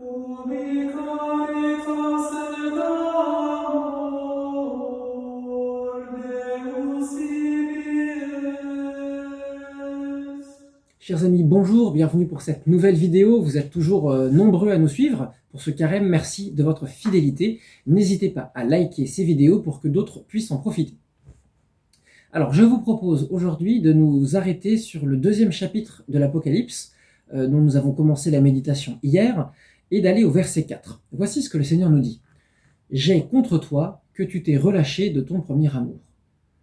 Ubi caritas et amor Deus vivies. Chers amis, bonjour, bienvenue pour cette nouvelle vidéo. Vous êtes toujours nombreux à nous suivre. Pour ce carême, merci de votre fidélité. N'hésitez pas à liker ces vidéos pour que d'autres puissent en profiter. Alors, je vous propose aujourd'hui de nous arrêter sur le deuxième chapitre de l'Apocalypse, dont nous avons commencé la méditation hier, et d'aller au verset 4. Voici ce que le Seigneur nous dit. « J'ai contre toi que tu t'es relâché de ton premier amour.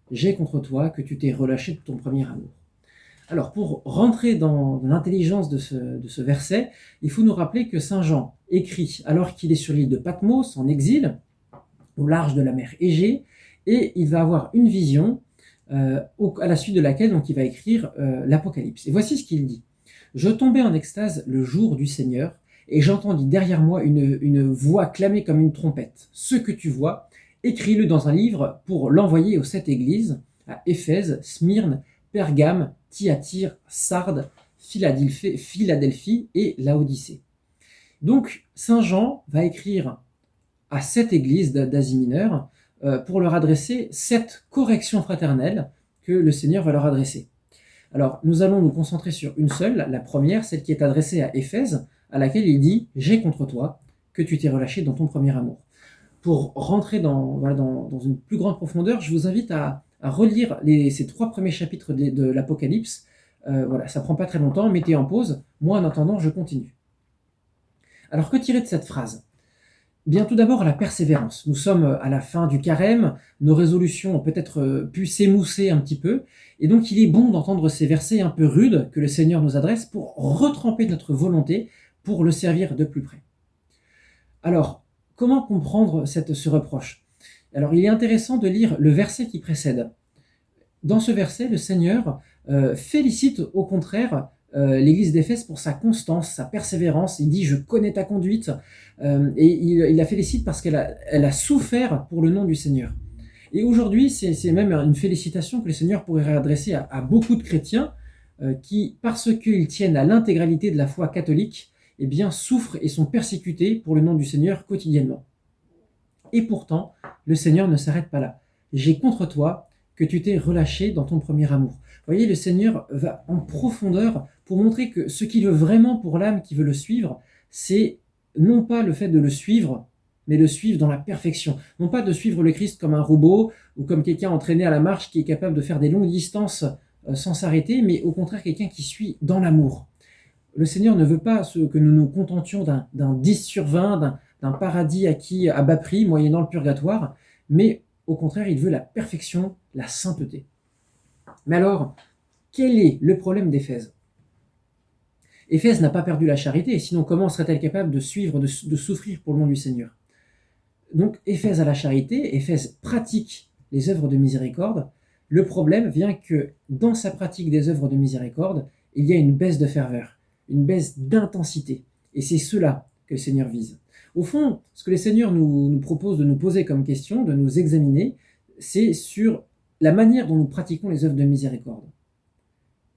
J'ai contre toi que tu t'es relâché de ton premier amour. » Alors, pour rentrer dans l'intelligence de ce verset, il faut nous rappeler que Saint Jean écrit alors qu'il est sur l'île de Patmos, en exil, au large de la mer Égée, et il va avoir une vision à la suite de laquelle donc, il va écrire l'Apocalypse. Et voici ce qu'il dit. « Je tombais en extase le jour du Seigneur, et j'entendis derrière moi une voix clamer comme une trompette. Ce que tu vois, écris-le dans un livre pour l'envoyer aux 7 églises, à Éphèse, Smyrne, Pergame, Thyatire, Sardes, Philadelphie et Laodicée. » Donc, Saint Jean va écrire à 7 églises d'Asie mineure pour leur adresser 7 corrections fraternelles que le Seigneur va leur adresser. Alors, nous allons nous concentrer sur une seule, la première, celle qui est adressée à Éphèse, à laquelle il dit « J'ai contre toi que tu t'es relâché dans ton premier amour ». Pour rentrer dans une plus grande profondeur, je vous invite à relire ces 3 premiers chapitres de l'Apocalypse. Ça prend pas très longtemps, mettez en pause. Moi, en attendant, je continue. Alors, que tirer de cette phrase ? Bien, tout d'abord, la persévérance. Nous sommes à la fin du carême, nos résolutions ont peut-être pu s'émousser un petit peu, et donc il est bon d'entendre ces versets un peu rudes que le Seigneur nous adresse pour retremper notre volonté pour le servir de plus près. Alors, comment comprendre ce reproche ? Alors, il est intéressant de lire le verset qui précède. Dans ce verset, le Seigneur félicite au contraire l'église d'Éphèse pour sa constance, sa persévérance. Il dit « Je connais ta conduite » et il la félicite parce qu'elle a souffert pour le nom du Seigneur. Et aujourd'hui, c'est même une félicitation que le Seigneur pourrait adresser à beaucoup de chrétiens qui, parce qu'ils tiennent à l'intégralité de la foi catholique, eh bien, souffrent et sont persécutés pour le nom du Seigneur quotidiennement. Et pourtant, le Seigneur ne s'arrête pas là. « J'ai contre toi que tu t'es relâché dans ton premier amour. » Vous voyez, le Seigneur va en profondeur pour montrer que ce qu'il veut vraiment pour l'âme qui veut le suivre, c'est non pas le fait de le suivre, mais le suivre dans la perfection. Non pas de suivre le Christ comme un robot ou comme quelqu'un entraîné à la marche qui est capable de faire des longues distances sans s'arrêter, mais au contraire quelqu'un qui suit dans l'amour. Le Seigneur ne veut pas que nous nous contentions d'un 10 sur 20, d'un paradis acquis à bas prix, moyennant le purgatoire, mais au contraire, il veut la perfection, la sainteté. Mais alors, quel est le problème d'Éphèse ? Éphèse n'a pas perdu la charité, sinon comment serait-elle capable de suivre, de souffrir pour le nom du Seigneur ? Donc Éphèse a la charité, Éphèse pratique les œuvres de miséricorde. Le problème vient que dans sa pratique des œuvres de miséricorde, il y a une baisse de ferveur, une baisse d'intensité. Et c'est cela que le Seigneur vise. Au fond, ce que le Seigneur nous propose de nous poser comme question, de nous examiner, c'est sur la manière dont nous pratiquons les œuvres de miséricorde.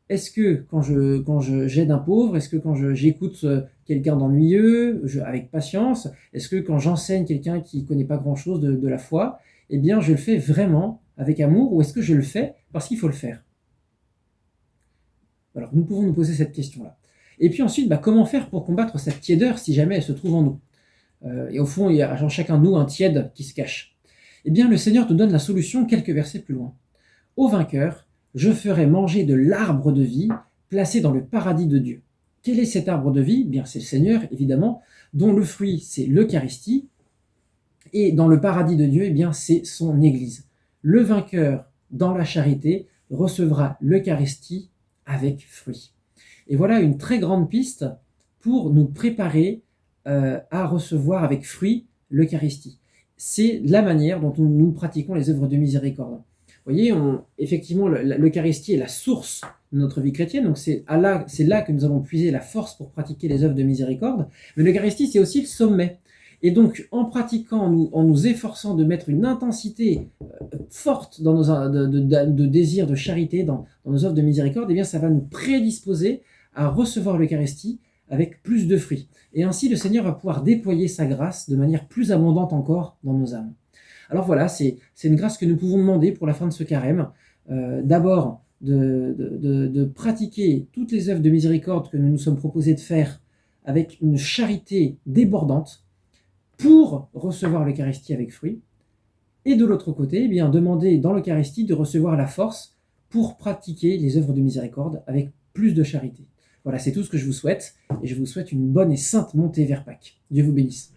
Est-ce que quand j'aide un pauvre, est-ce que quand j'écoute quelqu'un d'ennuyeux, avec patience, est-ce que quand j'enseigne quelqu'un qui ne connaît pas grand-chose de la foi, eh bien je le fais vraiment avec amour, ou est-ce que je le fais parce qu'il faut le faire ? Alors nous pouvons nous poser cette question-là. Et puis ensuite, comment faire pour combattre cette tiédeur si jamais elle se trouve en nous ? Et au fond, il y a en chacun de nous un tiède qui se cache. Eh bien, le Seigneur te donne la solution quelques versets plus loin. « Au vainqueur, je ferai manger de l'arbre de vie placé dans le paradis de Dieu. » Quel est cet arbre de vie ? Bien, c'est le Seigneur, évidemment, dont le fruit, c'est l'Eucharistie. Et dans le paradis de Dieu, eh bien, c'est son Église. Le vainqueur, dans la charité, recevra l'Eucharistie avec fruit. Et voilà une très grande piste pour nous préparer à recevoir avec fruit l'Eucharistie. C'est la manière dont nous pratiquons les œuvres de miséricorde. Vous voyez, effectivement, l'Eucharistie est la source de notre vie chrétienne, donc c'est là que nous allons puiser la force pour pratiquer les œuvres de miséricorde, mais l'Eucharistie, c'est aussi le sommet. Et donc, en pratiquant, en nous efforçant de mettre une intensité forte dans de désir de charité, dans nos œuvres de miséricorde, eh bien, ça va nous prédisposer à recevoir l'Eucharistie avec plus de fruits. Et ainsi, le Seigneur va pouvoir déployer sa grâce de manière plus abondante encore dans nos âmes. Alors voilà, c'est une grâce que nous pouvons demander pour la fin de ce carême. D'abord, de pratiquer toutes les œuvres de miséricorde que nous nous sommes proposés de faire avec une charité débordante pour recevoir l'Eucharistie avec fruit. Et de l'autre côté, eh bien, demander dans l'Eucharistie de recevoir la force pour pratiquer les œuvres de miséricorde avec plus de charité. Voilà, c'est tout ce que je vous souhaite, et je vous souhaite une bonne et sainte montée vers Pâques. Dieu vous bénisse.